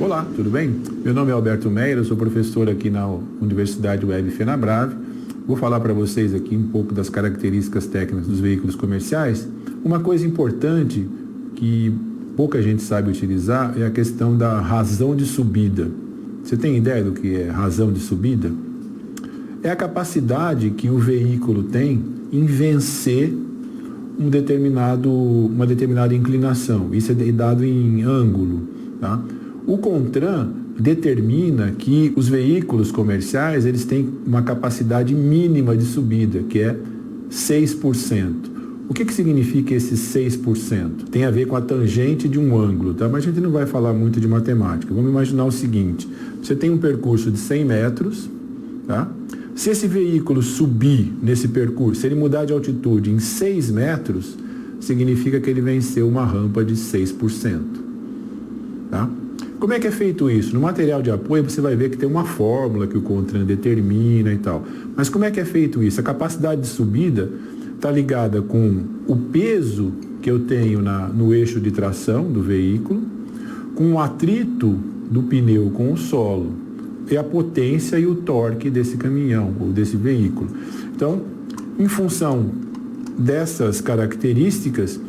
Olá, tudo bem? Meu nome é Alberto Meyer, eu sou professor aqui na Universidade Web Fenabrave. Vou falar para vocês aqui um pouco das características técnicas dos veículos comerciais. Uma coisa importante que pouca gente sabe utilizar é a questão da razão de subida. Você tem ideia do que é razão de subida? É a capacidade que o veículo tem em vencer uma determinada inclinação. Isso é dado em ângulo, tá? O CONTRAN determina que os veículos comerciais eles têm uma capacidade mínima de subida, que é 6%. O que significa esse 6%? Tem a ver com a tangente de um ângulo, tá? Mas a gente não vai falar muito de matemática. Vamos imaginar o seguinte: você tem um percurso de 100 metros, tá? Se esse veículo subir nesse percurso, se ele mudar de altitude em 6 metros, significa que ele venceu uma rampa de 6%. Tá? Como é que é feito isso? No material de apoio você vai ver que tem uma fórmula que o CONTRAN determina e tal. Mas como é que é feito isso? A capacidade de subida está ligada com o peso que eu tenho no eixo de tração do veículo, com o atrito do pneu com o solo, e a potência e o torque desse caminhão ou desse veículo. Então, em função dessas características,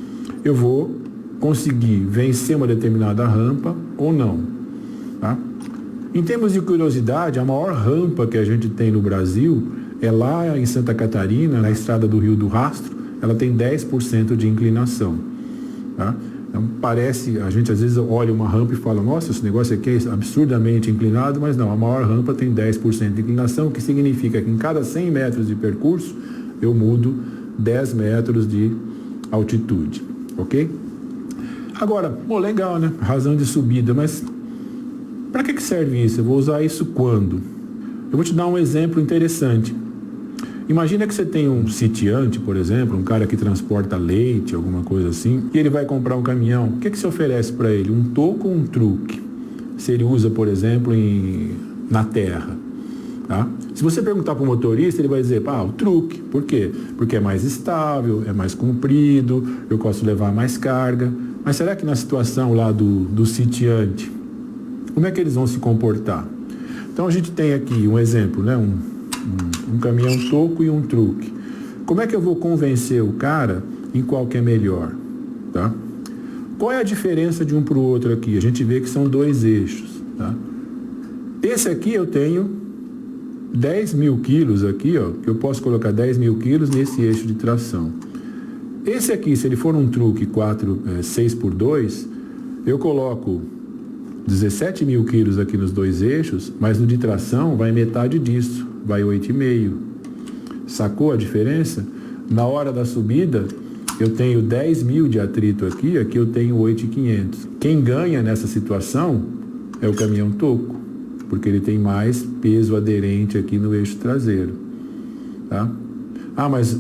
eu vou conseguir vencer uma determinada rampa ou não. Tá? Em termos de curiosidade, a maior rampa que a gente tem no Brasil é lá em Santa Catarina, na estrada do Rio do Rastro. Ela tem 10% de inclinação. Tá? Então, a gente às vezes olha uma rampa e fala, nossa, esse negócio aqui é absurdamente inclinado, mas não, a maior rampa tem 10% de inclinação, o que significa que em cada 100 metros de percurso, eu mudo 10 metros de altitude, ok? Agora, legal, né? Razão de subida, mas para que serve isso? Eu vou usar isso quando? Eu vou te dar um exemplo interessante. Imagina que você tem um sitiante, por exemplo, um cara que transporta leite, alguma coisa assim, e ele vai comprar um caminhão. O que você oferece para ele? Um toco ou um truque? Se ele usa, por exemplo, na terra. Tá? Se você perguntar para o motorista, ele vai dizer, o truque. Por quê? Porque é mais estável, é mais comprido, eu posso levar mais carga. Mas será que na situação lá do sitiante, como é que eles vão se comportar? Então a gente tem aqui um exemplo, né? Um caminhão toco e um truque. Como é que eu vou convencer o cara em qual que é melhor? Tá? Qual é a diferença de um para o outro aqui? A gente vê que são 2 eixos. Tá? Esse aqui eu tenho 10 mil quilos aqui, ó, que eu posso colocar 10 mil quilos nesse eixo de tração. Esse aqui, se ele for um truque 6x2, eu coloco 17 mil quilos aqui nos 2 eixos, mas no de tração vai metade disso, vai 8,5. Sacou a diferença? Na hora da subida, eu tenho 10 mil de atrito aqui eu tenho 8,500. Quem ganha nessa situação é o caminhão toco, porque ele tem mais peso aderente aqui no eixo traseiro. Tá? Mas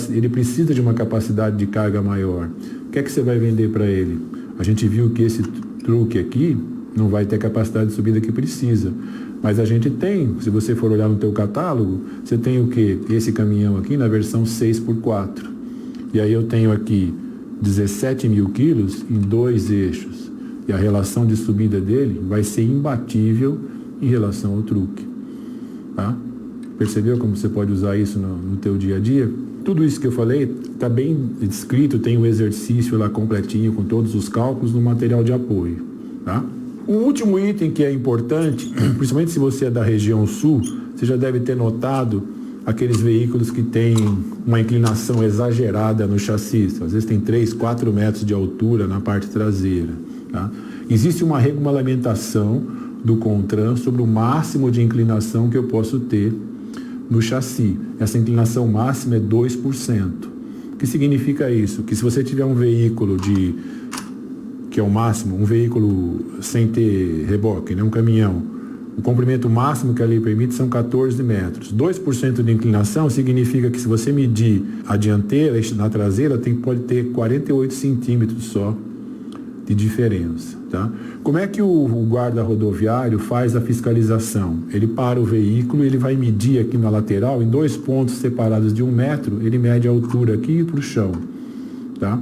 ele precisa de uma capacidade de carga maior. O que é que você vai vender para ele? A gente viu que esse truque aqui não vai ter a capacidade de subida que precisa. Mas a gente tem, se você for olhar no teu catálogo, você tem o quê? Esse caminhão aqui na versão 6x4. E aí eu tenho aqui 17 mil quilos em 2 eixos. E a relação de subida dele vai ser imbatível em relação ao truque. Tá? Percebeu como você pode usar isso no teu dia a dia? Tudo isso que eu falei está bem descrito, tem um exercício lá completinho com todos os cálculos no material de apoio. Tá? Um último item que é importante, principalmente se você é da região sul, você já deve ter notado aqueles veículos que têm uma inclinação exagerada no chassi. Às vezes tem 3, 4 metros de altura na parte traseira. Tá? Existe uma regulamentação do CONTRAN sobre o máximo de inclinação que eu posso ter no chassi. Essa inclinação máxima é 2%. O que significa isso? Que se você tiver um veículo que é o máximo, um veículo sem ter reboque, né, um caminhão, o comprimento máximo que a lei permite são 14 metros. 2% de inclinação significa que se você medir a dianteira, na traseira, pode ter 48 centímetros só de diferença. Tá? Como é que o guarda rodoviário faz a fiscalização? Ele para o veículo, ele vai medir aqui na lateral, em 2 pontos separados de 1 metro, ele mede a altura aqui para o chão. Tá?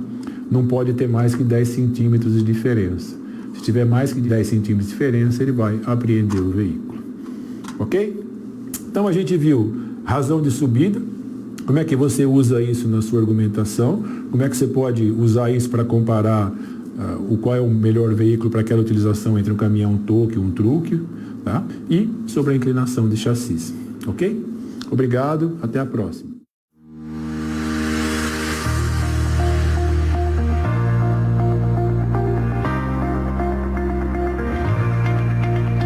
Não pode ter mais que 10 centímetros de diferença. Se tiver mais que 10 centímetros de diferença, ele vai apreender o veículo. Ok? Então a gente viu razão de subida, como é que você usa isso na sua argumentação, como é que você pode usar isso para comparar qual é o melhor veículo para aquela utilização entre um caminhão toque e um truque, tá? E sobre a inclinação de chassis. Ok? Obrigado, até a próxima.